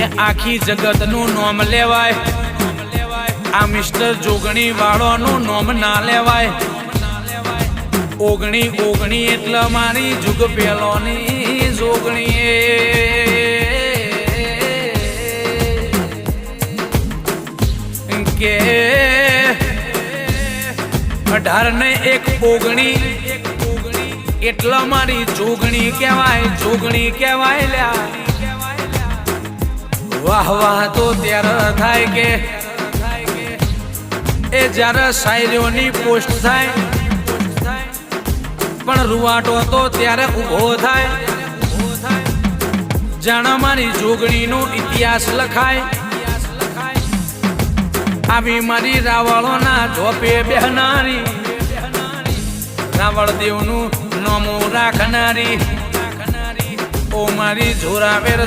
કે આખી જગતનું નામ લેવાય, આ મિસ્ટર જોગણી વાળોનું નામ ના લેવાય. ઓગણી ઓગણી એટલે મારી જુગ પેલોની જોગણી કે 18 ને 1 ઓગણી એટલે મારી જોગણી કહેવાય, જોગણી કહેવાય લ્યા. વાહ વાહ તો ત્યારે થાય કે એ જ્યારે શાયરીઓની પોસ્ટ થાય, પણ રૂવાટો તો ત્યારે ઉભો થાય. જાણે મારી જોગણીનો ઇતિહાસ લખાય. આવી મારી રાવળોના ઝોપે બેહનારી, રાવળ દેવનું નામું રાખનારી, ઓ મારી જોરાવેર